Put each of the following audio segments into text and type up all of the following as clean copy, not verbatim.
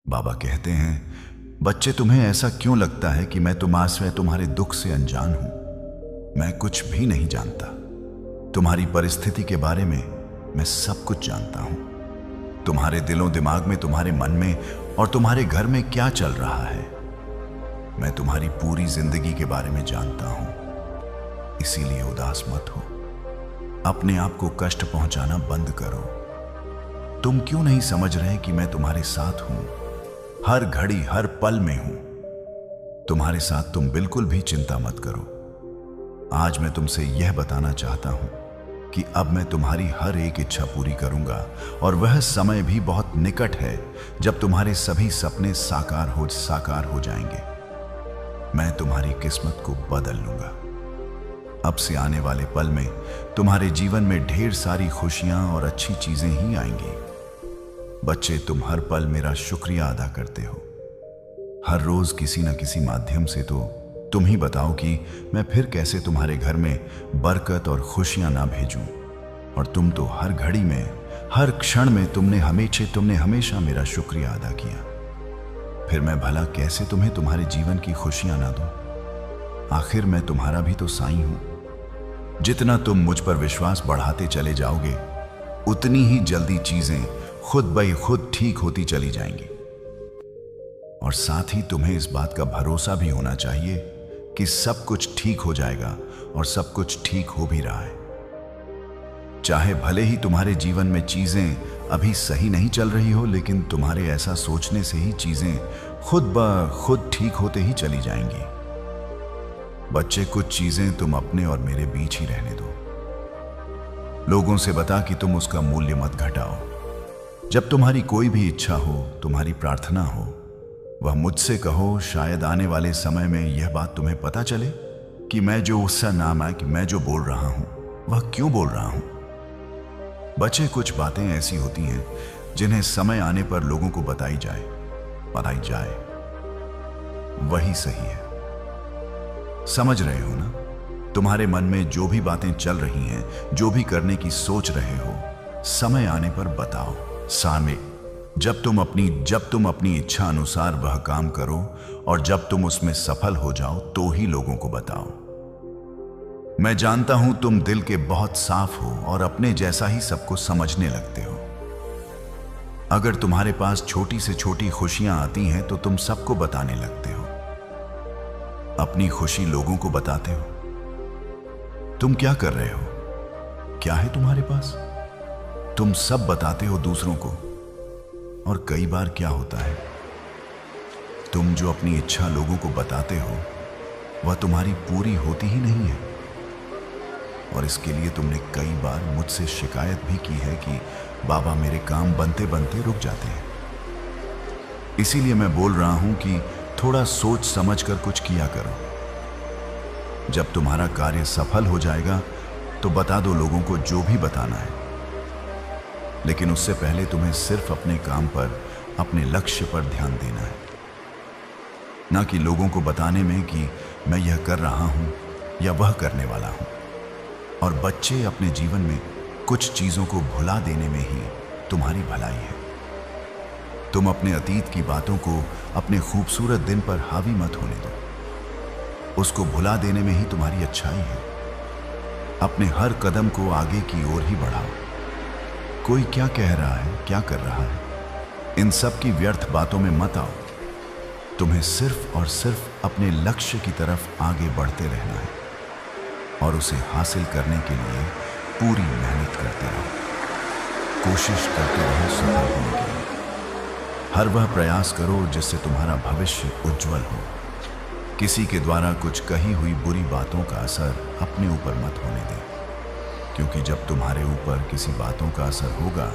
बाबा कहते हैं, बच्चे तुम्हें ऐसा क्यों लगता है कि मैं तुम्हारे दुख से अनजान हूं। मैं कुछ भी नहीं जानता। तुम्हारी परिस्थिति के बारे में मैं सब कुछ जानता हूं। तुम्हारे दिलों दिमाग में, तुम्हारे मन में और तुम्हारे घर में क्या चल रहा है, मैं तुम्हारी पूरी जिंदगी के बारे में जानता हूं। इसीलिए उदास मत हो। अपने आप को कष्ट पहुंचाना बंद करो। तुम क्यों नहीं समझ रहे कि मैं तुम्हारे साथ हूं, हर घड़ी हर पल में हूं। तुम्हारे साथ। तुम बिल्कुल भी चिंता मत करो। आज मैं तुमसे यह बताना चाहता हूं कि अब मैं तुम्हारी हर एक इच्छा पूरी करूंगा और वह समय भी बहुत निकट है जब तुम्हारे सभी सपने साकार हो जाएंगे। मैं तुम्हारी किस्मत को बदल लूंगा। अब से आने वाले पल में तुम्हारे जीवन में ढेर सारी खुशियां और अच्छी चीजें ही आएंगी। बच्चे, तुम हर पल मेरा शुक्रिया अदा करते हो। हर रोज किसी न किसी माध्यम से तो तुम ही बताओ कि मैं फिर कैसे तुम्हारे घर में बरकत और खुशियां ना भेजूं। और तुम तो हर घड़ी में, हर क्षण में तुमने हमेशा मेरा शुक्रिया अदा किया। फिर मैं भला कैसे तुम्हें तुम्हारे जीवन की खुशियां ना दूं। आखिर मैं तुम्हारा भी तो साईं हूं। जितना तुम मुझ पर विश्वास बढ़ाते चले जाओगे, उतनी ही जल्दी चीजें खुद ब खुद ठीक होती चली जाएंगी। और साथ ही तुम्हें इस बात का भरोसा भी होना चाहिए कि सब कुछ ठीक हो जाएगा और सब कुछ ठीक हो भी रहा है। चाहे भले ही तुम्हारे जीवन में चीजें अभी सही नहीं चल रही हो, लेकिन तुम्हारे ऐसा सोचने से ही चीजें खुद ब खुद ठीक होते ही चली जाएंगी। बच्चे, कुछ चीजें तुम अपने और मेरे बीच ही रहने दो। लोगों से बता कि तुम उसका मूल्य मत घटाओ। जब तुम्हारी कोई भी इच्छा हो, तुम्हारी प्रार्थना हो, वह मुझसे कहो। शायद आने वाले समय में यह बात तुम्हें पता चले कि मैं जो उसका नाम है कि मैं जो बोल रहा हूं वह क्यों बोल रहा हूं। बच्चे, कुछ बातें ऐसी होती हैं जिन्हें समय आने पर लोगों को बताई जाए वही सही है। समझ रहे हो ना? तुम्हारे मन में जो भी बातें चल रही हैं, जो भी करने की सोच रहे हो, समय आने पर बताओ। सामने जब तुम अपनी इच्छा अनुसार वह काम करो और जब तुम उसमें सफल हो जाओ तो ही लोगों को बताओ। मैं जानता हूं तुम दिल के बहुत साफ हो और अपने जैसा ही सबको समझने लगते हो। अगर तुम्हारे पास छोटी से छोटी खुशियां आती हैं तो तुम सबको बताने लगते हो। अपनी खुशी लोगों को बताते हो। तुम क्या कर रहे हो? क्या है तुम्हारे पास? तुम सब बताते हो दूसरों को। और कई बार क्या होता है, तुम जो अपनी इच्छा लोगों को बताते हो वह तुम्हारी पूरी होती ही नहीं है। और इसके लिए तुमने कई बार मुझसे शिकायत भी की है कि बाबा, मेरे काम बनते बनते रुक जाते हैं। इसीलिए मैं बोल रहा हूं कि थोड़ा सोच समझ कर कुछ किया करो। जब तुम्हारा कार्य सफल हो जाएगा तो बता दो लोगों को जो भी बताना है। लेकिन उससे पहले तुम्हें सिर्फ अपने काम पर, अपने लक्ष्य पर ध्यान देना है, ना कि लोगों को बताने में कि मैं यह कर रहा हूं या वह करने वाला हूं। और बच्चे, अपने जीवन में कुछ चीजों को भुला देने में ही तुम्हारी भलाई है। तुम अपने अतीत की बातों को अपने खूबसूरत दिन पर हावी मत होने दो। उसको भुला देने में ही तुम्हारी अच्छाई है। अपने हर कदम को आगे की ओर ही बढ़ाओ। कोई क्या कह रहा है, क्या कर रहा है, इन सब की व्यर्थ बातों में मत आओ। तुम्हें सिर्फ और सिर्फ अपने लक्ष्य की तरफ आगे बढ़ते रहना है और उसे हासिल करने के लिए पूरी मेहनत करते रहो। कोशिश करते रहो सफल होने के लिए। हर वह प्रयास करो जिससे तुम्हारा भविष्य उज्जवल हो। किसी के द्वारा कुछ कही हुई बुरी बातों का असर अपने ऊपर मत होने दें, क्योंकि जब तुम्हारे ऊपर किसी बातों का असर होगा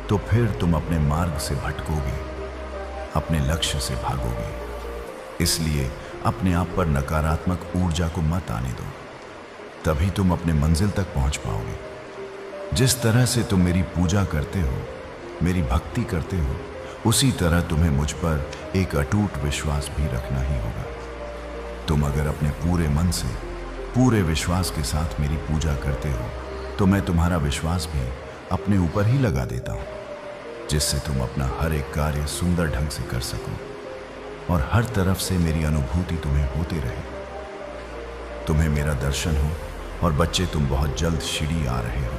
तो फिर तुम अपने मार्ग से भटकोगे, अपने लक्ष्य से भागोगे। इसलिए अपने आप पर नकारात्मक ऊर्जा को मत आने दो, तभी तुम अपने मंजिल तक पहुंच पाओगे। जिस तरह से तुम मेरी पूजा करते हो, मेरी भक्ति करते हो, उसी तरह तुम्हें मुझ पर एक अटूट विश्वास भी रखना ही होगा। तुम अगर अपने पूरे मन से, पूरे विश्वास के साथ मेरी पूजा करते हो तो मैं तुम्हारा विश्वास भी अपने ऊपर ही लगा देता हूं। जिससे तुम अपना हर एक कार्य सुंदर ढंग से कर सको और हर तरफ से मेरी अनुभूति तुम्हें होती रहे। तुम्हें मेरा दर्शन हो और बच्चे तुम बहुत जल्द शिरडी आ रहे हो,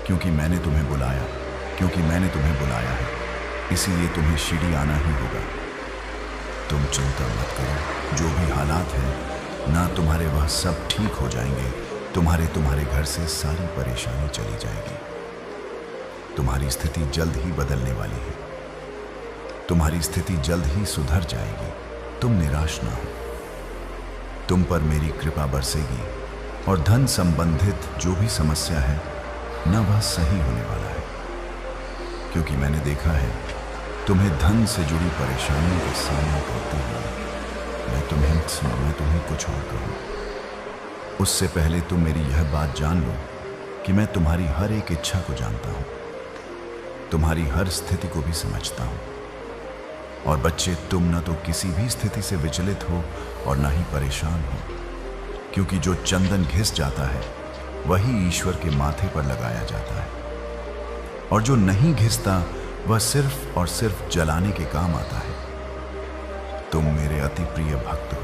क्योंकि मैंने तुम्हें बुलाया है, इसीलिए तुम्हें शिरडी आना ही होगा। तुम चिंता मत करो, जो भी हालात हैं ना तुम्हारे वह सब ठीक हो जाएंगे। तुम्हारे घर से सारी परेशानी चली जाएगी। तुम्हारी स्थिति जल्द ही बदलने वाली है। तुम्हारी स्थिति जल्द ही सुधर जाएगी। तुम निराश ना हो। तुम पर मेरी कृपा बरसेगी और धन संबंधित जो भी समस्या है न वह सही होने वाला है, क्योंकि मैंने देखा है तुम्हें धन से जुड़ी परेशानियों का सामना करते हुए। मैं तुम्हें कुछ और कहूँ, उससे पहले तुम मेरी यह बात जान लो कि मैं तुम्हारी हर एक इच्छा को जानता हूँ, तुम्हारी हर स्थिति को भी समझता हूँ। और बच्चे, तुम न तो किसी भी स्थिति से विचलित हो और न ही परेशान हो, क्योंकि जो चंदन घिस जाता है वही ईश्वर के माथे पर लगाया जाता है, और जो नहीं घिसता वह सिर्फ और सिर्फ जलाने के काम आता है। तुम मेरे अति प्रिय भक्त हो।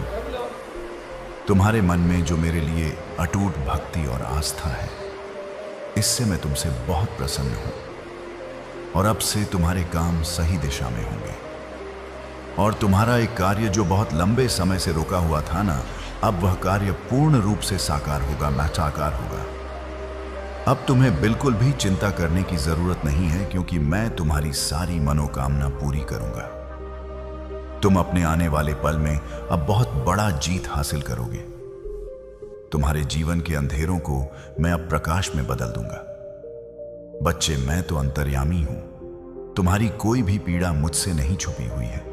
तुम्हारे मन में जो मेरे लिए अटूट भक्ति और आस्था है, इससे मैं तुमसे बहुत प्रसन्न हूं। और अब से तुम्हारे काम सही दिशा में होंगे, और तुम्हारा एक कार्य जो बहुत लंबे समय से रुका हुआ था ना, अब वह कार्य पूर्ण रूप से साकार होगा, साकार होगा। अब तुम्हें बिल्कुल भी चिंता करने की जरूरत नहीं है, क्योंकि मैं तुम्हारी सारी मनोकामना पूरी करूंगा। तुम अपने आने वाले पल में अब बहुत बड़ा जीत हासिल करोगे। तुम्हारे जीवन के अंधेरों को मैं अब प्रकाश में बदल दूंगा। बच्चे, मैं तो अंतर्यामी हूं। तुम्हारी कोई भी पीड़ा मुझसे नहीं छुपी हुई है।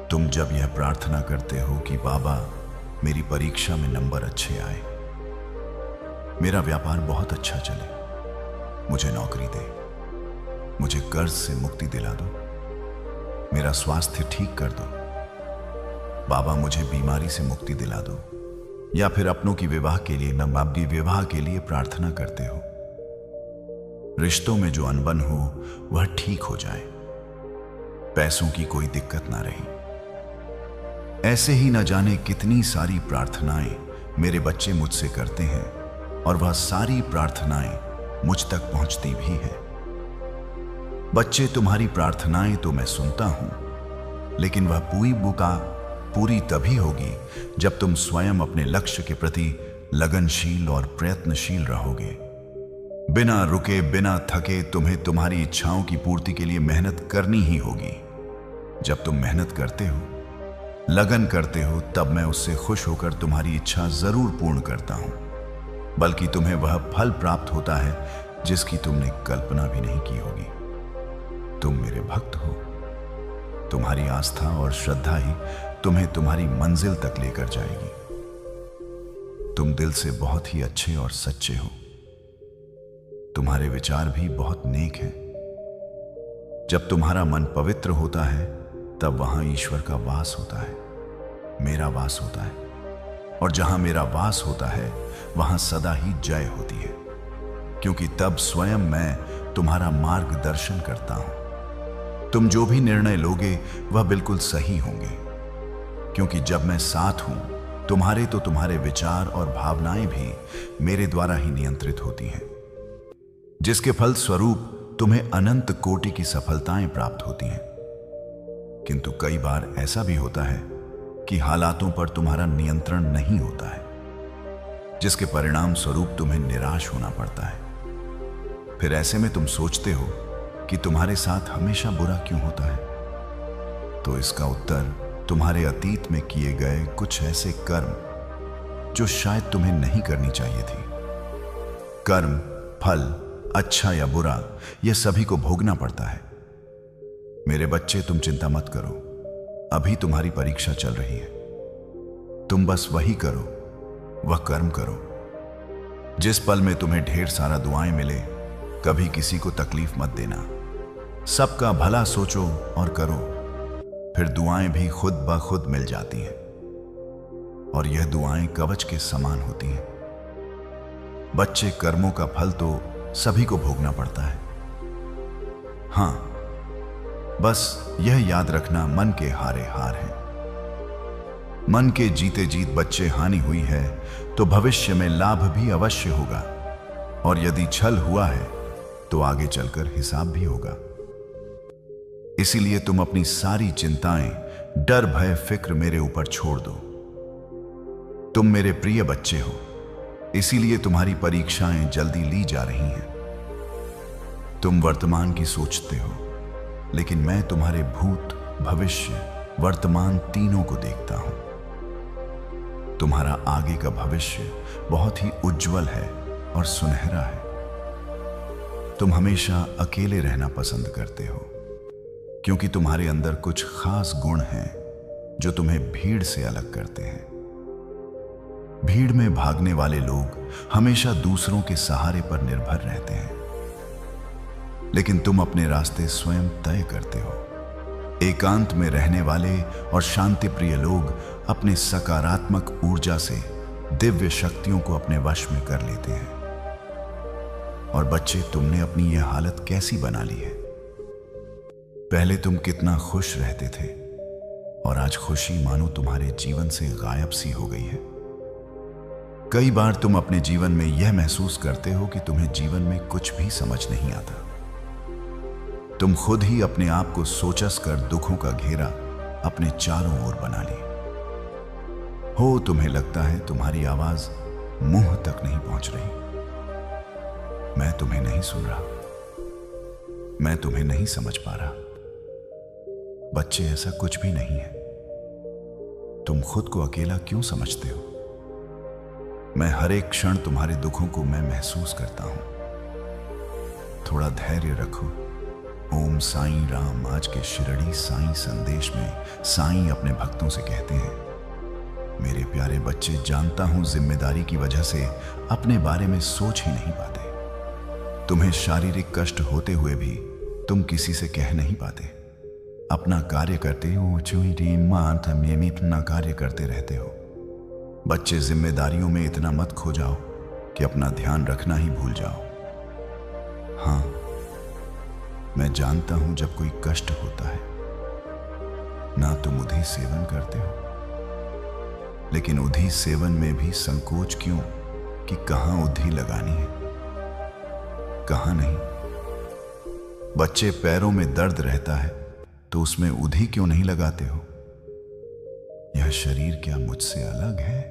तुम जब यह प्रार्थना करते हो कि बाबा मेरी परीक्षा में नंबर अच्छे आए, मेरा व्यापार बहुत अच्छा चले, मुझे नौकरी दे, मुझे कर्ज से मुक्ति दिला दो, मेरा स्वास्थ्य ठीक कर दो, बाबा मुझे बीमारी से मुक्ति दिला दो, या फिर अपनों की विवाह के लिए प्रार्थना करते हो, रिश्तों में जो अनबन हो वह ठीक हो जाए, पैसों की कोई दिक्कत ना रही। ऐसे ही न जाने कितनी सारी प्रार्थनाएं मेरे बच्चे मुझसे करते हैं, और वह सारी प्रार्थनाएं मुझ तक पहुंचती भी हैं। बच्चे, तुम्हारी प्रार्थनाएं तो मैं सुनता हूं, लेकिन वह पूरी तभी होगी जब तुम स्वयं अपने लक्ष्य के प्रति लगनशील और प्रयत्नशील रहोगे। बिना रुके, बिना थके तुम्हें तुम्हारी इच्छाओं की पूर्ति के लिए मेहनत करनी ही होगी। जब तुम मेहनत करते हो, लगन करते हो, तब मैं उससे खुश होकर तुम्हारी इच्छा जरूर पूर्ण करता हूं, बल्कि तुम्हें वह फल प्राप्त होता है जिसकी तुमने कल्पना भी नहीं की होगी। तुम मेरे भक्त हो। तुम्हारी आस्था और श्रद्धा ही तुम्हें तुम्हारी मंजिल तक लेकर जाएगी। तुम दिल से बहुत ही अच्छे और सच्चे हो। तुम्हारे विचार भी बहुत नेक हैं। जब तुम्हारा मन पवित्र होता है, तब वहां ईश्वर का वास होता है, मेरा वास होता है, और जहां मेरा वास होता है वहां सदा ही जय होती है, क्योंकि तब स्वयं मैं तुम्हारा मार्गदर्शन करता हूं। तुम जो भी निर्णय लोगे वह बिल्कुल सही होंगे, क्योंकि जब मैं साथ हूं तो तुम्हारे विचार और भावनाएं भी मेरे द्वारा ही नियंत्रित होती हैं, जिसके फल स्वरूप तुम्हें अनंत कोटि की सफलताएं प्राप्त होती हैं। किंतु कई बार ऐसा भी होता है कि हालातों पर तुम्हारा नियंत्रण नहीं होता है, जिसके परिणाम स्वरूप तुम्हें निराश होना पड़ता है। फिर ऐसे में तुम सोचते हो कि तुम्हारे साथ हमेशा बुरा क्यों होता है। तो इसका उत्तर तुम्हारे अतीत में किए गए कुछ ऐसे कर्म जो शायद तुम्हें नहीं करनी चाहिए थी। कर्म, फल, अच्छा या बुरा, यह सभी को भोगना पड़ता है। मेरे बच्चे, तुम चिंता मत करो, अभी तुम्हारी परीक्षा चल रही है। तुम बस वही करो, वह कर्म करो जिस पल में तुम्हें ढेर सारा दुआएं मिले। कभी किसी को तकलीफ मत देना, सबका भला सोचो और करो, फिर दुआएं भी खुद ब खुद मिल जाती हैं, और यह दुआएं कवच के समान होती हैं। बच्चे, कर्मों का फल तो सभी को भोगना पड़ता है, हां, बस यह याद रखना, मन के हारे हार हैं। मन के जीते जीत बच्चे हानि हुई है तो भविष्य में लाभ भी अवश्य होगा, और यदि छल हुआ है तो आगे चलकर हिसाब भी होगा। इसीलिए तुम अपनी सारी चिंताएं, डर, भय, फिक्र मेरे ऊपर छोड़ दो। तुम मेरे प्रिय बच्चे हो, इसीलिए तुम्हारी परीक्षाएं जल्दी ली जा रही हैं। तुम वर्तमान की सोचते हो, लेकिन मैं तुम्हारे भूत, भविष्य, वर्तमान तीनों को देखता हूं। तुम्हारा आगे का भविष्य बहुत ही उज्जवल है और सुनहरा है। तुम हमेशा अकेले रहना पसंद करते हो, क्योंकि तुम्हारे अंदर कुछ खास गुण हैं जो तुम्हें भीड़ से अलग करते हैं। भीड़ में भागने वाले लोग हमेशा दूसरों के सहारे पर निर्भर रहते हैं, लेकिन तुम अपने रास्ते स्वयं तय करते हो। एकांत में रहने वाले और शांति प्रिय लोग अपने सकारात्मक ऊर्जा से दिव्य शक्तियों को अपने वश में कर लेते हैं। और बच्चे, तुमने अपनी यह हालत कैसी बना ली है? पहले तुम कितना खुश रहते थे, और आज खुशी मानो तुम्हारे जीवन से गायब सी हो गई है। कई बार तुम अपने जीवन में यह महसूस करते हो कि तुम्हें जीवन में कुछ भी समझ नहीं आता। तुम खुद ही अपने आप को सोचस कर दुखों का घेरा अपने चारों ओर बना लिए हो। तुम्हें लगता है तुम्हारी आवाज मुंह तक नहीं पहुंच रही। मैं तुम्हें नहीं सुन रहा, मैं तुम्हें नहीं समझ पा रहा। बच्चे, ऐसा कुछ भी नहीं है। तुम खुद को अकेला क्यों समझते हो? मैं हर एक क्षण तुम्हारे दुखों को मैं महसूस करता हूं। थोड़ा धैर्य रखो। ओम साईं राम। आज के शिरडी साईं संदेश में साईं अपने भक्तों से कहते हैं, मेरे प्यारे बच्चे, जानता हूं जिम्मेदारी की वजह से अपने बारे में सोच ही नहीं पाते। तुम्हें शारीरिक कष्ट होते हुए भी तुम किसी से कह नहीं पाते। अपना कार्य करते हो, चुईरी मात में इतना कार्य करते रहते हो। बच्चे, जिम्मेदारियों में इतना मत खो जाओ कि अपना ध्यान रखना ही भूल जाओ। हां, मैं जानता हूं जब कोई कष्ट होता है ना तुम उधी सेवन करते हो, लेकिन उधी सेवन में भी संकोच क्यों कि कहां उधी लगानी है, कहां नहीं। बच्चे, पैरों में दर्द रहता है तो उसमें उधी क्यों नहीं लगाते हो? यह शरीर क्या मुझसे अलग है?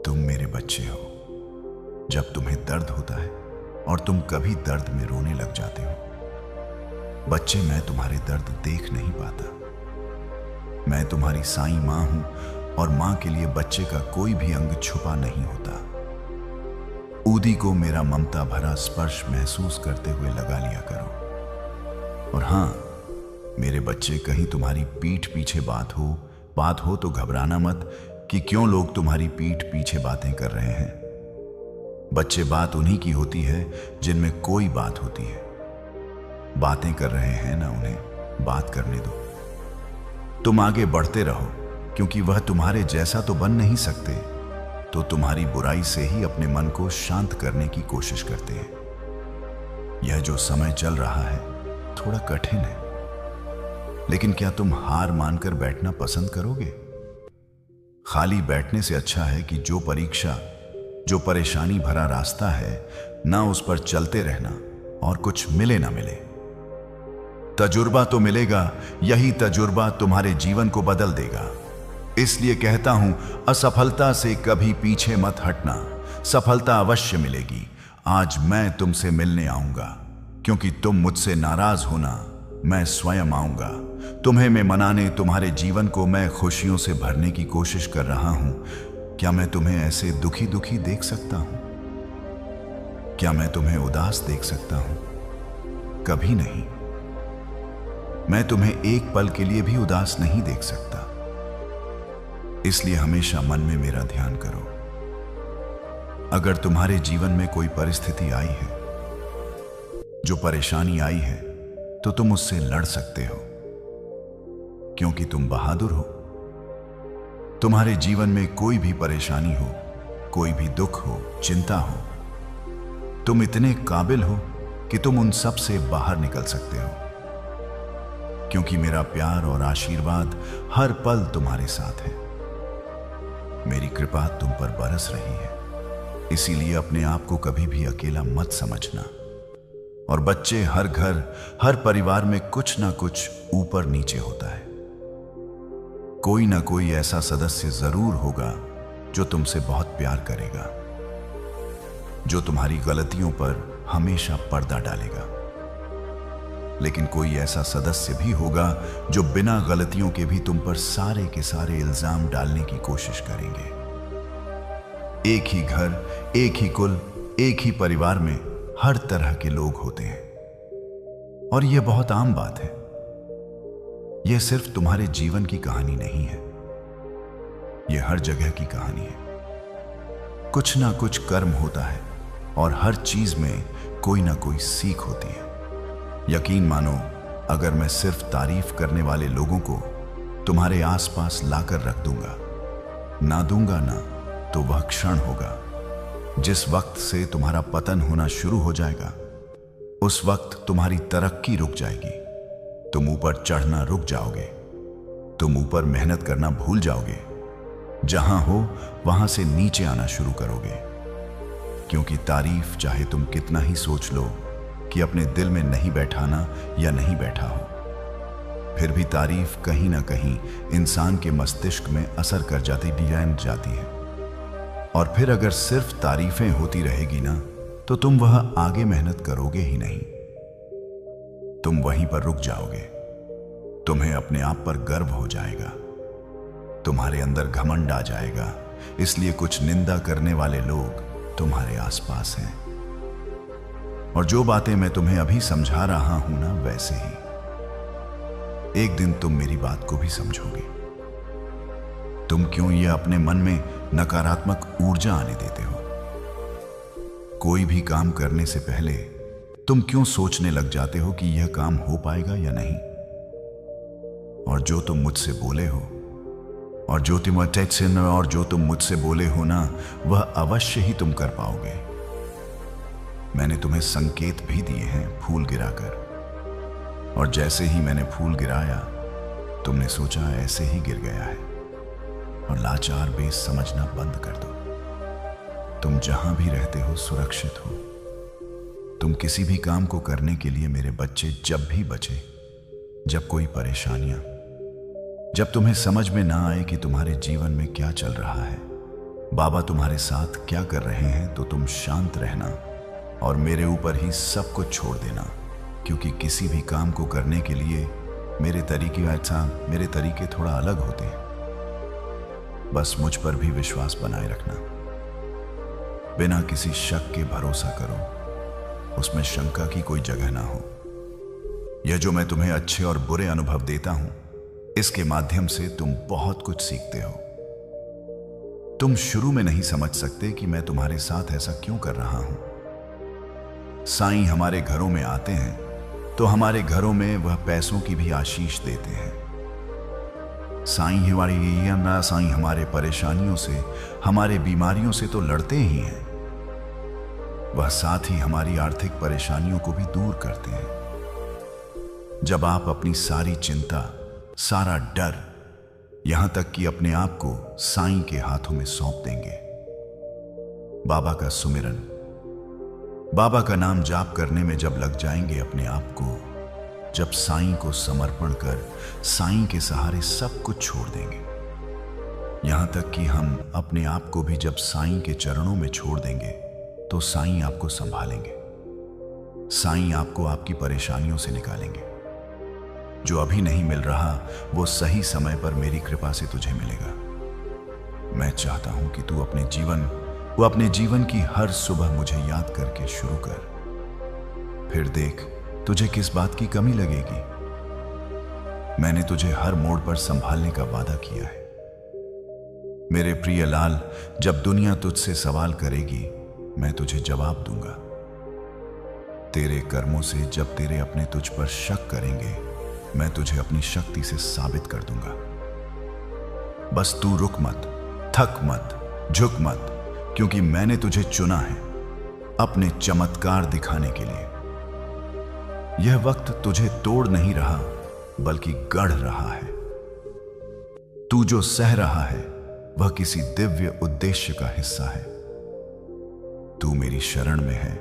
तुम मेरे बच्चे हो। जब तुम्हें दर्द होता है और तुम कभी दर्द में रोने लग जाते हो। बच्चे, मैं तुम्हारे दर्द देख नहीं पाता। मैं तुम्हारी साईं मां हूं, और मां के लिए बच्चे का कोई भी अंग छुपा नहीं होता। ऊदी को मेरा ममता भरा स्पर्श महसूस करते हुए लगा लिया करो। और हां, मेरे बच्चे, कहीं तुम्हारी पीठ पीछे बात हो तो घबराना मत कि क्यों लोग तुम्हारी पीठ पीछे बातें कर रहे हैं। बच्चे, बात उन्हीं की होती है जिनमें कोई बात होती है। बातें कर रहे हैं ना, उन्हें बात करने दो। तुम आगे बढ़ते रहो, क्योंकि वह तुम्हारे जैसा तो बन नहीं सकते, तो तुम्हारी बुराई से ही अपने मन को शांत करने की कोशिश करते हैं। यह जो समय चल रहा है थोड़ा कठिन है, लेकिन क्या तुम हार मानकर बैठना पसंद करोगे? खाली बैठने से अच्छा है कि जो परीक्षा, जो परेशानी भरा रास्ता है ना, उस पर चलते रहना, और कुछ मिले ना मिले, तजुर्बा तो मिलेगा। यही तजुर्बा तुम्हारे जीवन को बदल देगा। इसलिए कहता हूं, असफलता से कभी पीछे मत हटना, सफलता अवश्य मिलेगी। आज मैं तुमसे मिलने आऊंगा, क्योंकि तुम मुझसे नाराज होना, मैं स्वयं आऊंगा। तुम्हें मैं मनाने, तुम्हारे जीवन को मैं खुशियों से भरने की कोशिश कर रहा हूं। क्या मैं तुम्हें ऐसे दुखी दुखी देख सकता हूं? क्या मैं तुम्हें उदास देख सकता हूं? कभी नहीं। मैं तुम्हें एक पल के लिए भी उदास नहीं देख सकता। इसलिए हमेशा मन में मेरा ध्यान करो। अगर तुम्हारे जीवन में कोई परिस्थिति आई है, जो परेशानी आई है, तो तुम उससे लड़ सकते हो, क्योंकि तुम बहादुर हो। तुम्हारे जीवन में कोई भी परेशानी हो, कोई भी दुख हो, चिंता हो, तुम इतने काबिल हो कि तुम उन सब से बाहर निकल सकते हो, क्योंकि मेरा प्यार और आशीर्वाद हर पल तुम्हारे साथ है। मेरी कृपा तुम पर बरस रही है, इसीलिए अपने आप को कभी भी अकेला मत समझना। और बच्चे, हर घर, हर परिवार में कुछ ना कुछ ऊपर नीचे होता है। कोई ना कोई ऐसा सदस्य जरूर होगा जो तुमसे बहुत प्यार करेगा, जो तुम्हारी गलतियों पर हमेशा पर्दा डालेगा। लेकिन कोई ऐसा सदस्य भी होगा जो बिना गलतियों के भी तुम पर सारे के सारे इल्जाम डालने की कोशिश करेंगे। एक ही घर, एक ही कुल, एक ही परिवार में हर तरह के लोग होते हैं, और यह बहुत आम बात है। यह सिर्फ तुम्हारे जीवन की कहानी नहीं है, यह हर जगह की कहानी है। कुछ ना कुछ कर्म होता है और हर चीज में कोई ना कोई सीख होती है। यकीन मानो, अगर मैं सिर्फ तारीफ करने वाले लोगों को तुम्हारे आसपास लाकर रख दूंगा, ना दूंगा ना, तो वह क्षण होगा जिस वक्त से तुम्हारा पतन होना शुरू हो जाएगा। उस वक्त तुम्हारी तरक्की रुक जाएगी, तुम ऊपर चढ़ना रुक जाओगे, तुम ऊपर मेहनत करना भूल जाओगे, जहां हो वहां से नीचे आना शुरू करोगे। क्योंकि तारीफ चाहे तुम कितना ही सोच लो कि अपने दिल में नहीं बैठाना या नहीं बैठा हो, फिर भी तारीफ कहीं ना कहीं इंसान के मस्तिष्क में असर कर जाती है। और फिर अगर सिर्फ तारीफें होती रहेगी ना, तो तुम वह आगे मेहनत करोगे ही नहीं, तुम वहीं पर रुक जाओगे। तुम्हें अपने आप पर गर्व हो जाएगा, तुम्हारे अंदर घमंड आ जाएगा, इसलिए कुछ निंदा करने वाले लोग तुम्हारे आसपास हैं। और जो बातें मैं तुम्हें अभी समझा रहा हूं ना, वैसे ही एक दिन तुम मेरी बात को भी समझोगे। तुम क्यों ये अपने मन में नकारात्मक ऊर्जा आने देते हो? कोई भी काम करने से पहले तुम क्यों सोचने लग जाते हो कि यह काम हो पाएगा या नहीं? और जो तुम मुझसे बोले हो, और जो तुम मुझसे बोले हो ना, वह अवश्य ही तुम कर पाओगे। मैंने तुम्हें संकेत भी दिए हैं फूल गिराकर, और जैसे ही मैंने फूल गिराया, तुमने सोचा ऐसे ही गिर गया है, और लाचार बेस समझना बंद कर दो। तुम जहां भी रहते हो सुरक्षित हो। तुम किसी भी काम को करने के लिए मेरे बच्चे जब भी बचे, जब कोई परेशानियां, जब तुम्हें समझ में ना आए कि तुम्हारे जीवन में क्या चल रहा है, बाबा तुम्हारे साथ क्या कर रहे हैं, तो तुम शांत रहना और मेरे ऊपर ही सब कुछ छोड़ देना। क्योंकि किसी भी काम को करने के लिए मेरे तरीके थोड़ा अलग होते हैं। बस मुझ पर भी विश्वास बनाए रखना, बिना किसी शक के भरोसा करो, उसमें शंका की कोई जगह ना हो। यह जो मैं तुम्हें अच्छे और बुरे अनुभव देता हूं, इसके माध्यम से तुम बहुत कुछ सीखते हो। तुम शुरू में नहीं समझ सकते कि मैं तुम्हारे साथ ऐसा क्यों कर रहा हूं। साईं हमारे घरों में आते हैं तो हमारे घरों में वह पैसों की भी आशीष देते हैं। साईं हमारे परेशानियों से, हमारे बीमारियों से तो लड़ते ही हैं, वह साथ ही हमारी आर्थिक परेशानियों को भी दूर करते हैं। जब आप अपनी सारी चिंता, सारा डर, यहां तक कि अपने आप को साईं के हाथों में सौंप देंगे, बाबा का सुमिरन, बाबा का नाम जाप करने में जब लग जाएंगे अपने आप को, जब साईं को समर्पण कर साईं के सहारे सब कुछ छोड़ देंगे, यहां तक कि हम अपने आप को भी जब साईं के चरणों में छोड़ देंगे, तो साईं आपको संभालेंगे। साईं आपको आपकी परेशानियों से निकालेंगे। जो अभी नहीं मिल रहा, वो सही समय पर मेरी कृपा से तुझे मिलेगा। मैं चाहता हूं कि तू अपने जीवन की हर सुबह मुझे याद करके शुरू कर। फिर देख तुझे किस बात की कमी लगेगी। मैंने तुझे हर मोड़ पर संभालने का वादा किया है। मेरे प्रिय लाल, जब दुनिया तुझसे सवाल करेगी, मैं तुझे जवाब दूंगा। तेरे कर्मों से जब तेरे अपने तुझ पर शक करेंगे, मैं तुझे अपनी शक्ति से साबित कर दूंगा। बस तू रुक मत, थक मत, झुक मत, क्योंकि मैंने तुझे चुना है अपने चमत्कार दिखाने के लिए। यह वक्त तुझे तोड़ नहीं रहा बल्कि गढ़ रहा है। तू जो सह रहा है वह किसी दिव्य उद्देश्य का हिस्सा है। तू मेरी शरण में है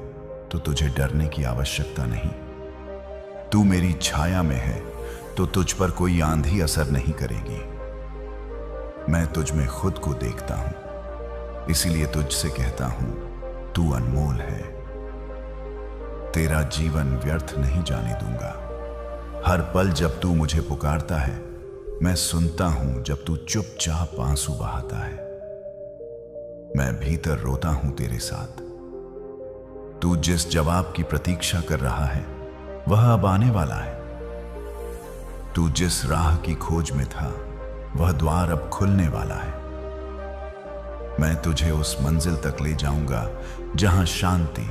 तो तुझे डरने की आवश्यकता नहीं। तू मेरी छाया में है तो तुझ पर कोई आंधी असर नहीं करेगी। मैं तुझ में खुद को देखता हूं, इसीलिए तुझसे कहता हूं, तू अनमोल है। तेरा जीवन व्यर्थ नहीं जाने दूंगा। हर पल जब तू मुझे पुकारता है, मैं सुनता हूं जब तू चुपचाप आंसू बहाता है। मैं भीतर रोता हूं तेरे साथ। तू जिस जवाब की प्रतीक्षा कर रहा है वह अब आने वाला है। तू जिस राह की खोज में था वह द्वार अब खुलने वाला है। मैं तुझे उस मंजिल तक ले जाऊंगा जहां शांति,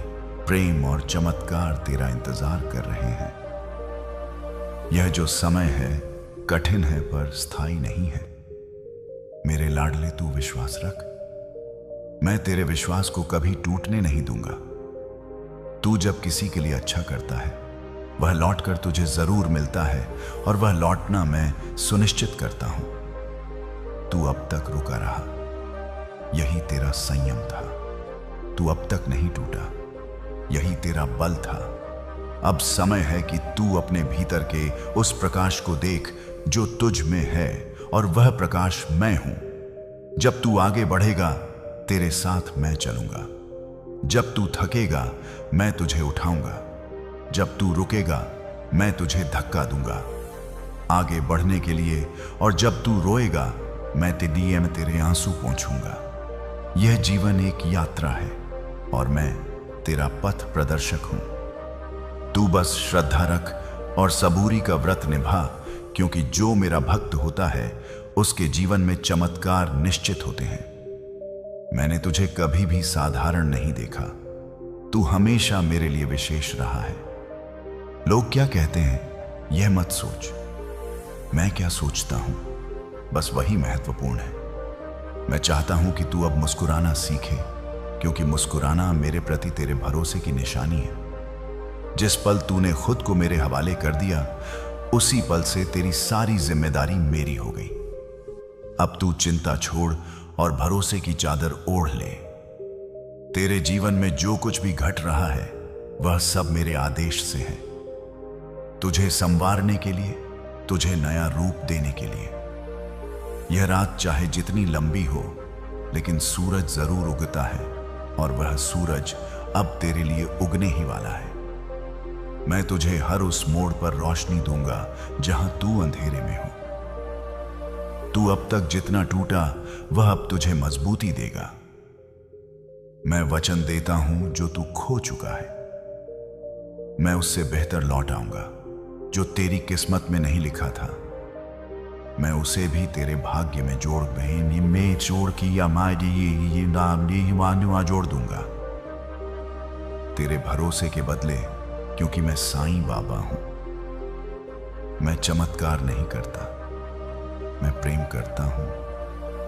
प्रेम और चमत्कार तेरा इंतजार कर रहे हैं। यह जो समय है कठिन है पर स्थायी नहीं है। मेरे लाडले, तू विश्वास रख। मैं तेरे विश्वास को कभी टूटने नहीं दूंगा। तू जब किसी के लिए अच्छा करता है वह लौटकर तुझे जरूर मिलता है, और वह लौटना मैं सुनिश्चित करता हूं। तू अब तक रुका रहा, यही तेरा संयम था। तू अब तक नहीं टूटा, यही तेरा बल था। अब समय है कि तू अपने भीतर के उस प्रकाश को देख जो तुझ में है, और वह प्रकाश मैं हूं। जब तू आगे बढ़ेगा तेरे साथ मैं चलूंगा। जब तू थकेगा मैं तुझे उठाऊंगा। जब तू रुकेगा मैं तुझे धक्का दूंगा आगे बढ़ने के लिए, और जब तू रोएगा मैं तेरे आंसू पोंछूंगा। यह जीवन एक यात्रा है और मैं तेरा पथ प्रदर्शक हूं। तू बस श्रद्धा रख और सबूरी का व्रत निभा, क्योंकि जो मेरा भक्त होता है उसके जीवन में चमत्कार निश्चित होते हैं। मैंने तुझे कभी भी साधारण नहीं देखा। तू हमेशा मेरे लिए विशेष रहा है। लोग क्या कहते हैं यह मत सोच। मैं क्या सोचता हूं बस वही महत्वपूर्ण है। मैं चाहता हूं कि तू अब मुस्कुराना सीखे, क्योंकि मुस्कुराना मेरे प्रति तेरे भरोसे की निशानी है। जिस पल तूने खुद को मेरे हवाले कर दिया उसी पल से तेरी सारी जिम्मेदारी मेरी हो गई। अब तू चिंता छोड़ और भरोसे की चादर ओढ़ ले। तेरे जीवन में जो कुछ भी घट रहा है वह सब मेरे आदेश से है। तुझे संवारने के लिए, तुझे नया रूप देने के लिए। यह रात चाहे जितनी लंबी हो, लेकिन सूरज जरूर उगता है, और वह सूरज अब तेरे लिए उगने ही वाला है। मैं तुझे हर उस मोड़ पर रोशनी दूंगा जहां तू अंधेरे में हो। तू अब तक जितना टूटा वह अब तुझे मजबूती देगा। मैं वचन देता हूं जो तू खो चुका है मैं उससे बेहतर लौट आऊंगा। जो तेरी किस्मत में नहीं लिखा था मैं उसे भी तेरे भाग्य में जोड़ जोड़ दूंगा तेरे भरोसे के बदले, क्योंकि मैं साईं बाबा हूं। मैं चमत्कार नहीं करता, मैं प्रेम करता हूं,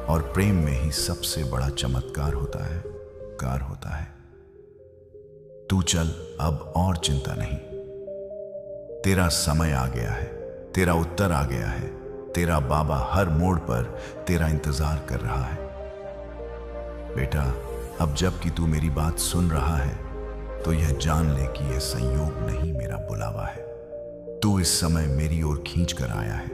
और प्रेम में ही सबसे बड़ा चमत्कार होता है, कार होता है। तू चल, अब और चिंता नहीं। तेरा समय आ गया है, तेरा उत्तर आ गया है। तेरा बाबा हर मोड़ पर तेरा इंतजार कर रहा है। बेटा, अब जब कि तू मेरी बात सुन रहा है तो यह जान ले कि यह संयोग नहीं, मेरा बुलावा है। तू इस समय मेरी ओर खींच कर आया है,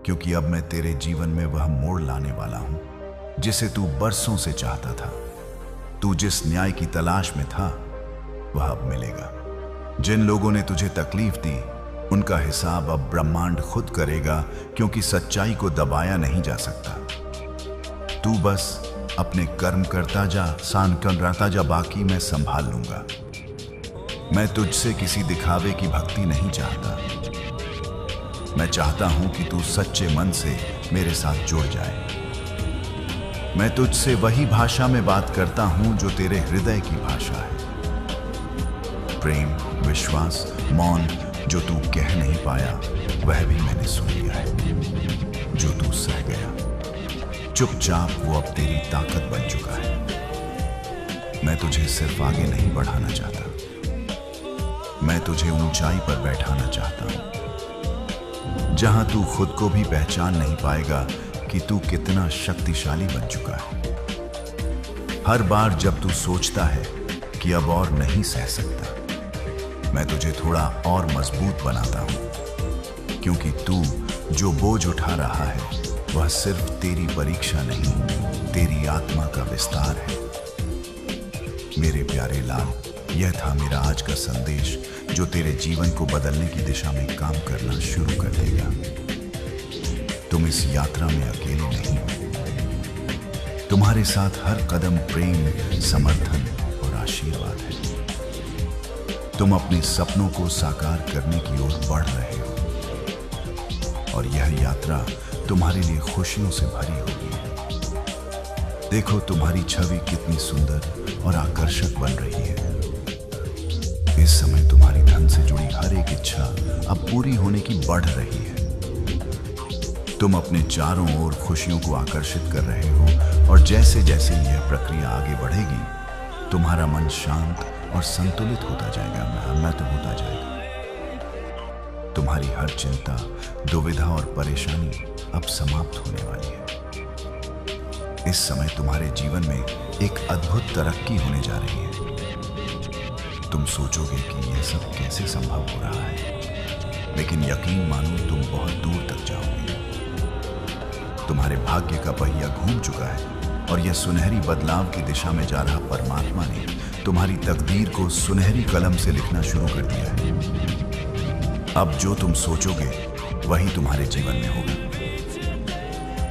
क्योंकि अब मैं तेरे जीवन में वह मोड़ लाने वाला हूं जिसे तू बरसों से चाहता था। तू जिस न्याय की तलाश में था वह अब मिलेगा। जिन लोगों ने तुझे तकलीफ दी उनका हिसाब अब ब्रह्मांड खुद करेगा, क्योंकि सच्चाई को दबाया नहीं जा सकता। तू बस अपने कर्म करता जा, सान करता जा, बाकी मैं संभाल लूंगा। मैं तुझसे किसी दिखावे की भक्ति नहीं चाहता। मैं चाहता हूं कि तू सच्चे मन से मेरे साथ जुड़ जाए। मैं तुझसे वही भाषा में बात करता हूं जो तेरे हृदय की भाषा है। प्रेम, विश्वास, मौन जो तू कह नहीं पाया वह भी मैंने सुन लिया है। जो तू सह गया चुपचाप वो अब तेरी ताकत बन चुका है। मैं तुझे सिर्फ आगे नहीं बढ़ाना चाहता, मैं तुझे ऊंचाई पर बैठाना चाहता हूं, जहां तू खुद को भी पहचान नहीं पाएगा कि तू कितना शक्तिशाली बन चुका है। हर बार जब तू सोचता है कि अब और नहीं सह सकता, मैं तुझे थोड़ा और मजबूत बनाता हूं, क्योंकि तू जो बोझ उठा रहा है वह सिर्फ तेरी परीक्षा नहीं, तेरी आत्मा का विस्तार है। मेरे प्यारे लाल, यह था मेरा आज का संदेश, जो तेरे जीवन को बदलने की दिशा में काम करना शुरू कर देगा। तुम इस यात्रा में अकेले नहीं हो। तुम्हारे साथ हर कदम प्रेम, समर्थन और आशीर्वाद है। तुम अपने सपनों को साकार करने की ओर बढ़ रहे हो, और यह यात्रा तुम्हारे लिए खुशियों से भरी होगी। देखो तुम्हारी छवि कितनी सुंदर और आकर्षक बन रही है। इस समय तुम्हारी धन से जुड़ी हर एक इच्छा अब पूरी होने की बढ़ रही है। तुम अपने चारों ओर खुशियों को आकर्षित कर रहे हो, और जैसे जैसे यह प्रक्रिया आगे बढ़ेगी, तुम्हारा मन शांत और संतुलित होता जाएगा, उन्नत होता जाएगा। तुम्हारी हर चिंता, दुविधा और परेशानी अब समाप्त होने वाली है। इस समय तुम्हारे जीवन में एक अद्भुत तरक्की होने जा रही है। तुम सोचोगे कि यह सब कैसे संभव हो रहा है, लेकिन यकीन मानो तुम बहुत दूर तक जाओगे। तुम्हारे भाग्य का पहिया घूम चुका है, और यह सुनहरी बदलाव की दिशा में जा रहा परमात्मा ने तुम्हारी तकदीर को सुनहरी कलम से लिखना शुरू कर दिया है। अब जो तुम सोचोगे वही तुम्हारे जीवन में होगा,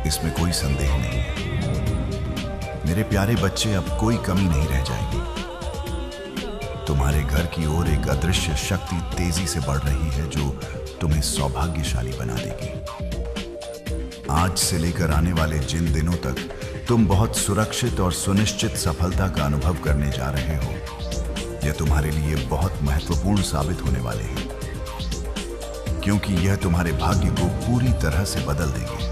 इसमें कोई संदेह नहीं है। मेरे प्यारे बच्चे, अब कोई कमी नहीं रह जाएगी। तुम्हारे घर की ओर एक अदृश्य शक्ति तेजी से बढ़ रही है, जो तुम्हें सौभाग्यशाली बना देगी। आज से लेकर आने वाले जिन दिनों तक तुम बहुत सुरक्षित और सुनिश्चित सफलता का अनुभव करने जा रहे हो, यह तुम्हारे लिए बहुत महत्वपूर्ण साबित होने वाले हैं, क्योंकि यह तुम्हारे भाग्य को पूरी तरह से बदल देंगे।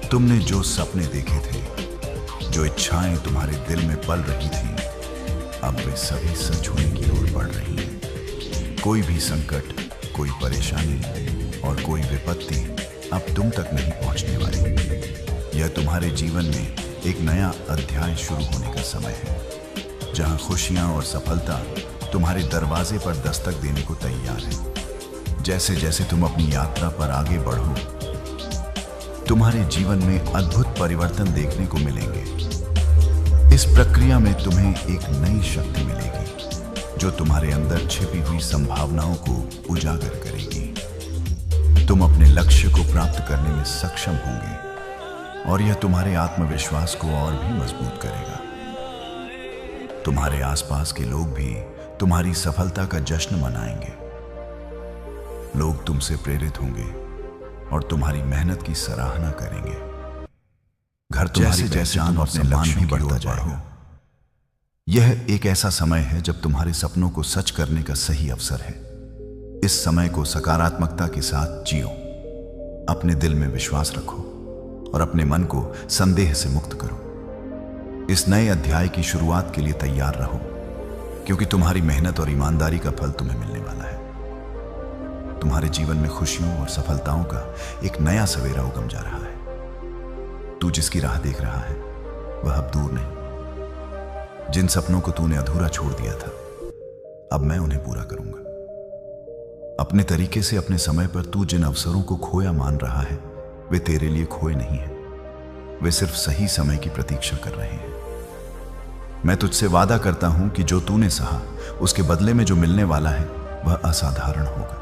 तुमने जो सपने देखे थे, जो इच्छाएं तुम्हारे दिल में पल रही थी, अब वे सभी सच होने की ओर बढ़ रही हैं। कोई भी संकट, कोई परेशानी और कोई विपत्ति अब तुम तक नहीं पहुंचने वाली। यह तुम्हारे जीवन में एक नया अध्याय शुरू होने का समय है, जहां खुशियां और सफलता तुम्हारे दरवाजे पर दस्तक देने को तैयार है। जैसे जैसे तुम अपनी यात्रा पर आगे बढ़ो, तुम्हारे जीवन में अद्भुत परिवर्तन देखने को मिलेंगे। इस प्रक्रिया में तुम्हें एक नई शक्ति मिलेगी, जो तुम्हारे अंदर छिपी हुई संभावनाओं को उजागर करेगी। तुम अपने लक्ष्य को प्राप्त करने में सक्षम होंगे, और यह तुम्हारे आत्मविश्वास को और भी मजबूत करेगा। तुम्हारे आसपास के लोग भी तुम्हारी सफलता का जश्न मनाएंगे। लोग तुमसे प्रेरित होंगे और तुम्हारी मेहनत की सराहना करेंगे। घर तुम्हारी पहचान और सम्मान भी बढ़ता जाएगा। यह एक ऐसा समय है जब तुम्हारे सपनों को सच करने का सही अवसर है। इस समय को सकारात्मकता के साथ जियो, अपने दिल में विश्वास रखो और अपने मन को संदेह से मुक्त करो। इस नए अध्याय की शुरुआत के लिए तैयार रहो, क्योंकि तुम्हारी मेहनत और ईमानदारी का फल तुम्हें मिलने वाला है। तुम्हारे जीवन में खुशियों और सफलताओं का एक नया सवेरा उगम जा रहा है। तू जिसकी राह देख रहा है वह अब दूर नहीं। जिन सपनों को तूने अधूरा छोड़ दिया था, अब मैं उन्हें पूरा करूंगा। अपने तरीके से, अपने समय पर तू जिन अवसरों को खोया मान रहा है, वे तेरे लिए खोए नहीं हैं। वे सिर्फ सही समय की प्रतीक्षा कर रहे हैं। मैं तुझसे वादा करता हूं कि जो तूने सहा, उसके बदले में जो मिलने वाला है वह असाधारण होगा।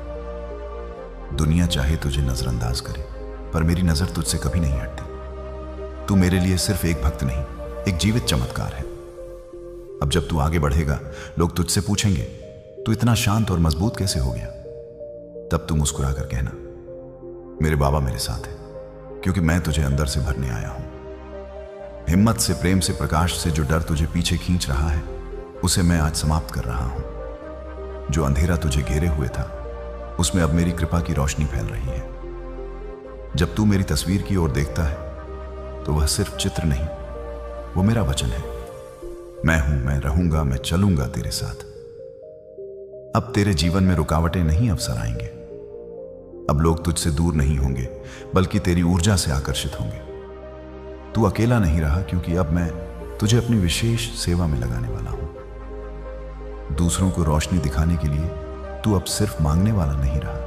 दुनिया चाहे तुझे नजरअंदाज करे, पर मेरी नजर तुझसे कभी नहीं हटती। तू मेरे लिए सिर्फ एक भक्त नहीं, एक जीवित चमत्कार है। अब जब तू आगे बढ़ेगा, लोग तुझसे पूछेंगे, तू इतना शांत और मजबूत कैसे हो गया? तब तू मुस्कुराकर कहना, मेरे बाबा मेरे साथ है, क्योंकि मैं तुझे अंदर से भरने आया हूं। हिम्मत से, प्रेम से, प्रकाश से जो डर तुझे पीछे खींच रहा है, उसे मैं आज समाप्त कर रहा हूं। जो अंधेरा तुझे घेरे हुए था, उसमें अब मेरी कृपा की रोशनी फैल रही है। जब तू मेरी तस्वीर की ओर देखता है, तो वह सिर्फ चित्र नहीं, वो मेरा वचन है। मैं हूं, मैं रहूंगा, मैं चलूंगा तेरे साथ। अब तेरे जीवन में रुकावटें नहीं अवसर आएंगे। अब लोग तुझसे दूर नहीं होंगे, बल्कि तेरी ऊर्जा से आकर्षित होंगे। तू अकेला नहीं रहा, क्योंकि अब मैं तुझे अपनी विशेष सेवा में लगाने वाला हूं। दूसरों को रोशनी दिखाने के लिए तू अब सिर्फ मांगने वाला नहीं रहा,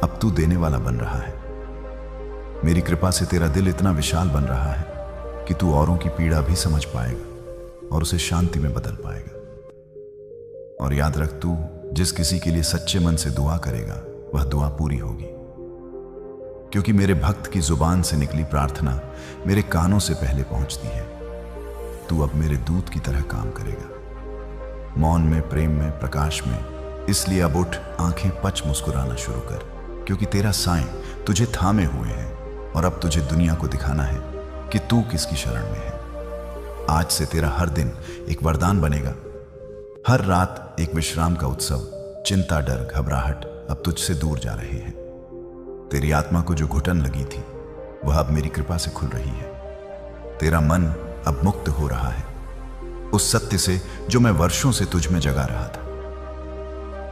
अब तू देने वाला बन रहा है। मेरी कृपा से तेरा दिल इतना विशाल बन रहा है कि तू औरों की पीड़ा भी समझ पाएगा और उसे शांति में बदल पाएगा। और याद रख, तू जिस किसी के लिए सच्चे मन से दुआ करेगा वह दुआ पूरी होगी, क्योंकि मेरे भक्त की जुबान से निकली प्रार्थना मेरे कानों से पहले पहुंचती है। तू अब मेरे दूत की तरह काम करेगा, मौन में, प्रेम में, प्रकाश में। इसलिए अब उठ, आंखें पच मुस्कुराना शुरू कर, क्योंकि तेरा साएं तुझे थामे हुए हैं और अब तुझे दुनिया को दिखाना है कि तू किसकी शरण में है। आज से तेरा हर दिन एक वरदान बनेगा, हर रात एक विश्राम का उत्सव। चिंता, डर, घबराहट अब तुझसे दूर जा रहे हैं। तेरी आत्मा को जो घुटन लगी थी वह अब मेरी कृपा से खुल रही है। तेरा मन अब मुक्त हो रहा है उस सत्य से जो मैं वर्षों से तुझ में जगा रहा था।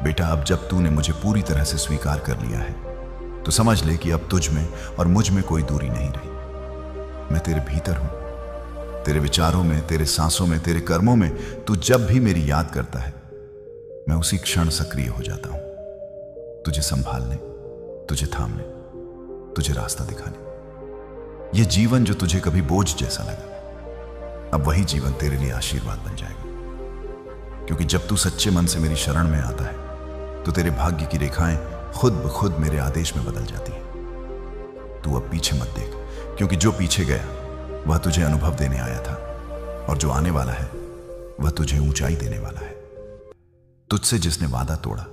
बेटा, अब जब तूने मुझे पूरी तरह से स्वीकार कर लिया है तो समझ ले कि अब तुझ में और मुझ में कोई दूरी नहीं रही। मैं तेरे भीतर हूं, तेरे विचारों में, तेरे सांसों में, तेरे कर्मों में। तू जब भी मेरी याद करता है मैं उसी क्षण सक्रिय हो जाता हूं, तुझे संभालने, तुझे थामने, तुझे रास्ता दिखाने। यह जीवन जो तुझे कभी बोझ जैसा लगा, अब वही जीवन तेरे लिए आशीर्वाद बन जाएगा। क्योंकि जब तू सच्चे मन से मेरी शरण में आता है तो तेरे भाग्य की रेखाएं खुद ब खुद मेरे आदेश में बदल जाती हैं। तू अब पीछे मत देख, क्योंकि जो पीछे गया वह तुझे अनुभव देने आया था, और जो आने वाला है वह तुझे ऊंचाई देने वाला है। तुझसे जिसने वादा तोड़ा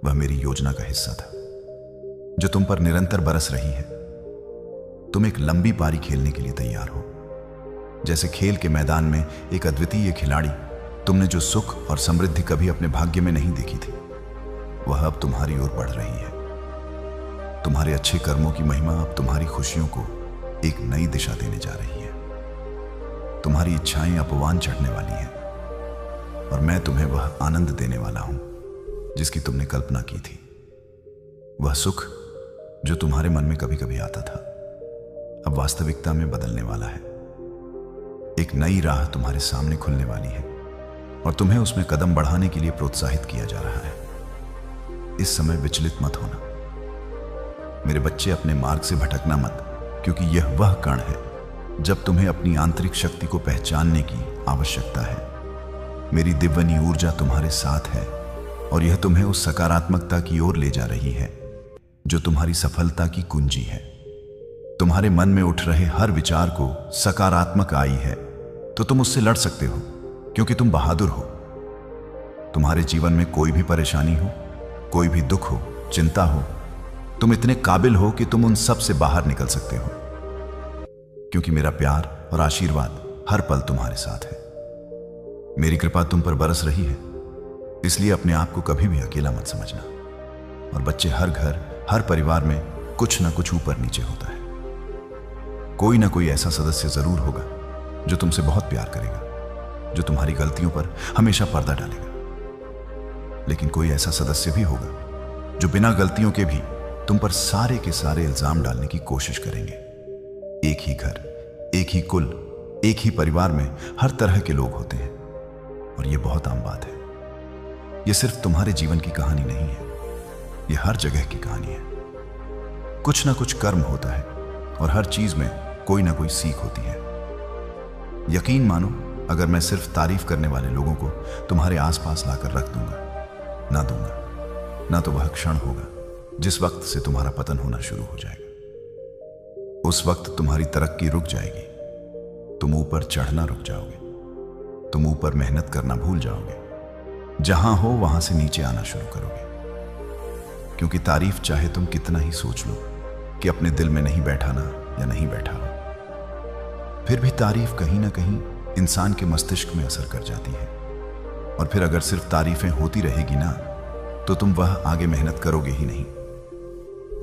वह मेरी योजना का हिस्सा था, जो तुम पर निरंतर बरस रही है। तुम एक लंबी पारी खेलने के लिए तैयार हो। जैसे खेल के मैदान में एक अद्वितीय खिलाड़ी, तुमने जो सुख और समृद्धि कभी अपने भाग्य में नहीं देखी थी वह अब तुम्हारी ओर बढ़ रही है। तुम्हारे अच्छे कर्मों की महिमा अब तुम्हारी खुशियों को एक नई दिशा देने जा रही है। तुम्हारी इच्छाएं अपवान चढ़ने वाली हैं और मैं तुम्हें वह आनंद देने वाला हूं जिसकी तुमने कल्पना की थी। वह सुख जो तुम्हारे मन में कभी कभी आता था अब वास्तविकता में बदलने वाला है। एक नई राह तुम्हारे सामने खुलने वाली है और तुम्हें उसमें कदम बढ़ाने के लिए प्रोत्साहित किया जा रहा है। इस समय विचलित मत होना मेरे बच्चे, अपने मार्ग से भटकना मत, क्योंकि यह वह कण है जब तुम्हें अपनी आंतरिक शक्ति को पहचानने की आवश्यकता है। मेरी दिव्यनी ऊर्जा तुम्हारे साथ है और यह तुम्हें उस सकारात्मकता की ओर ले जा रही है जो तुम्हारी सफलता की कुंजी है। तुम्हारे मन में उठ रहे हर विचार को सकारात्मक आई है तो तुम उससे लड़ सकते हो, क्योंकि तुम बहादुर हो। तुम्हारे जीवन में कोई भी परेशानी हो, कोई भी दुख हो, चिंता हो, तुम इतने काबिल हो कि तुम उन सब से बाहर निकल सकते हो, क्योंकि मेरा प्यार और आशीर्वाद हर पल तुम्हारे साथ है। मेरी कृपा तुम पर बरस रही है, इसलिए अपने आप को कभी भी अकेला मत समझना। और बच्चे, हर घर, हर परिवार में कुछ ना कुछ ऊपर नीचे होता है। कोई ना कोई ऐसा सदस्य जरूर होगा जो तुमसे बहुत प्यार करेगा, जो तुम्हारी गलतियों पर हमेशा पर्दा डालेगा। लेकिन कोई ऐसा सदस्य भी होगा जो बिना गलतियों के भी तुम पर सारे के सारे इल्जाम डालने की कोशिश करेंगे। एक ही घर, एक ही कुल, एक ही परिवार में हर तरह के लोग होते हैं और यह बहुत आम बात है। यह सिर्फ तुम्हारे जीवन की कहानी नहीं है, यह हर जगह की कहानी है। कुछ ना कुछ कर्म होता है और हर चीज में कोई ना कोई सीख होती है। यकीन मानो, अगर मैं सिर्फ तारीफ करने वाले लोगों को तुम्हारे आसपास लाकर रख दूंगा ना तो वह क्षण होगा जिस वक्त से तुम्हारा पतन होना शुरू हो जाएगा। उस वक्त तुम्हारी तरक्की रुक जाएगी, तुम ऊपर चढ़ना रुक जाओगे, तुम ऊपर मेहनत करना भूल जाओगे, जहां हो वहां से नीचे आना शुरू करोगे। क्योंकि तारीफ चाहे तुम कितना ही सोच लो कि अपने दिल में नहीं बैठा ना या नहीं बैठा हो, फिर भी तारीफ कहीं ना कहीं इंसान के मस्तिष्क में असर कर जाती है। और फिर अगर सिर्फ तारीफें होती रहेगी ना, तो तुम वह आगे मेहनत करोगे ही नहीं,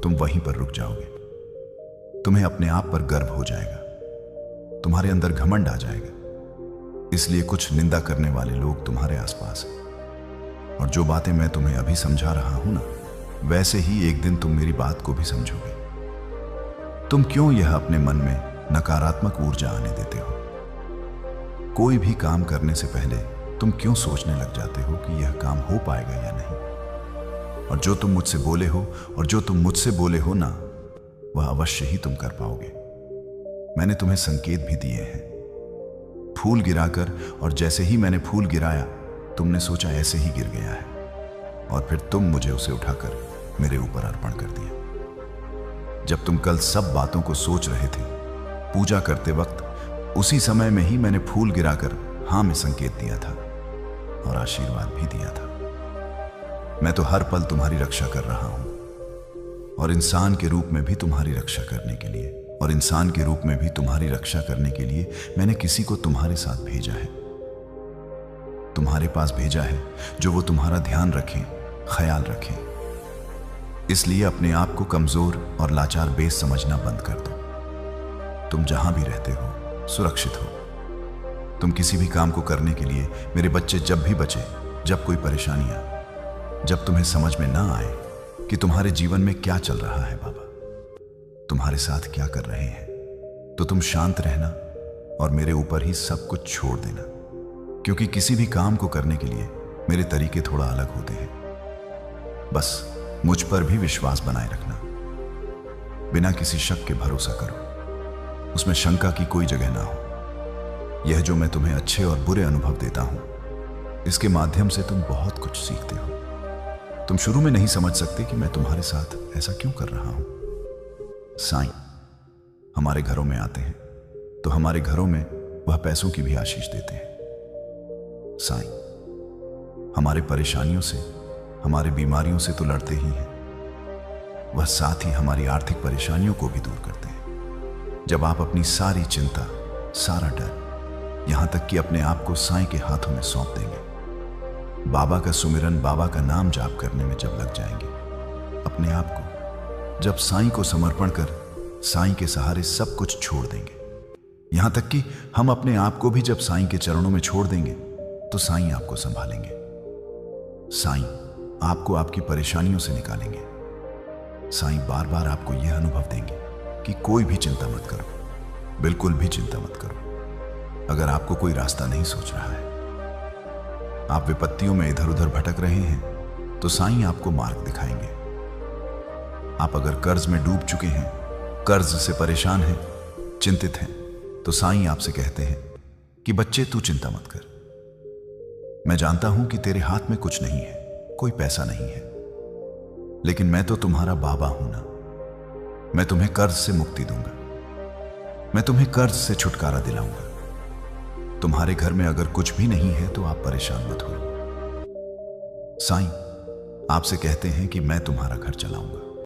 तुम वहीं पर रुक जाओगे। तुम्हें अपने आप पर गर्व हो जाएगा, तुम्हारे अंदर घमंड आ जाएगा। इसलिए कुछ निंदा करने वाले लोग तुम्हारे आसपास हैं, और जो बातें मैं तुम्हें अभी समझा रहा हूं ना, वैसे ही एक दिन तुम मेरी बात को भी समझोगे। तुम क्यों यह अपने मन में नकारात्मक ऊर्जा आने देते हो? कोई भी काम करने से पहले तुम क्यों सोचने लग जाते हो कि यह काम हो पाएगा या नहीं? और जो तुम मुझसे बोले हो और जो तुम मुझसे बोले हो ना, वह अवश्य ही तुम कर पाओगे। मैंने तुम्हें संकेत भी दिए हैं, फूल गिराकर, और जैसे ही मैंने फूल गिराया तुमने सोचा ऐसे ही गिर गया है, और फिर तुम मुझे उसे उठाकर मेरे ऊपर अर्पण कर दिया। जब तुम कल सब बातों को सोच रहे थे, पूजा करते वक्त, उसी समय में ही मैंने फूल गिराकर हां में संकेत दिया था और आशीर्वाद भी दिया था। मैं तो हर पल तुम्हारी रक्षा कर रहा हूं, और इंसान के रूप में भी तुम्हारी रक्षा करने के लिए मैंने किसी को तुम्हारे साथ भेजा है, तुम्हारे पास भेजा है, जो वो तुम्हारा ध्यान रखें, ख्याल रखें। इसलिए अपने आप को कमजोर और लाचार बेस समझना बंद कर दो। तुम जहां भी रहते हो सुरक्षित हो। तुम किसी भी काम को करने के लिए, मेरे बच्चे, जब भी बचे, जब कोई परेशानियां, जब तुम्हें समझ में ना आए कि तुम्हारे जीवन में क्या चल रहा है, बाबा तुम्हारे साथ क्या कर रहे हैं, तो तुम शांत रहना और मेरे ऊपर ही सब कुछ छोड़ देना, क्योंकि किसी भी काम को करने के लिए मेरे तरीके थोड़ा अलग होते हैं। बस मुझ पर भी विश्वास बनाए रखना, बिना किसी शक के भरोसा करो, उसमें शंका की कोई जगह ना हो। यह जो मैं तुम्हें अच्छे और बुरे अनुभव देता हूं, इसके माध्यम से तुम बहुत कुछ सीखते हो। तुम शुरू में नहीं समझ सकते कि मैं तुम्हारे साथ ऐसा क्यों कर रहा हूं। साईं हमारे घरों में आते हैं तो हमारे घरों में वह पैसों की भी आशीष देते हैं। साईं हमारे परेशानियों से, हमारे बीमारियों से तो लड़ते ही हैं, वह साथ ही हमारी आर्थिक परेशानियों को भी दूर करते हैं। जब आप अपनी सारी चिंता, सारा डर, यहां तक कि अपने आप को साईं के हाथों में सौंप देंगे, बाबा का सुमिरन, बाबा का नाम जाप करने में जब लग जाएंगे, अपने आप को जब साईं को समर्पण कर साईं के सहारे सब कुछ छोड़ देंगे, यहां तक कि हम अपने आप को भी जब साईं के चरणों में छोड़ देंगे, तो साईं आपको संभालेंगे। साईं आपको आपकी परेशानियों से निकालेंगे। साईं बार बार आपको यह अनुभव देंगे कि कोई भी चिंता मत करो, बिल्कुल भी चिंता मत करो। अगर आपको कोई रास्ता नहीं सोच रहा है, आप विपत्तियों में इधर उधर भटक रहे हैं, तो साईं आपको मार्ग दिखाएंगे। आप अगर कर्ज में डूब चुके हैं, कर्ज से परेशान हैं, चिंतित हैं, तो साईं आपसे कहते हैं कि बच्चे तू चिंता मत कर, मैं जानता हूं कि तेरे हाथ में कुछ नहीं है, कोई पैसा नहीं है, लेकिन मैं तो तुम्हारा बाबा हूं ना। मैं तुम्हें कर्ज से मुक्ति दूंगा, मैं तुम्हें कर्ज से छुटकारा दिलाऊंगा। तुम्हारे घर में अगर कुछ भी नहीं है तो आप परेशान मत हो। साईं आपसे कहते हैं कि मैं तुम्हारा घर चलाऊंगा,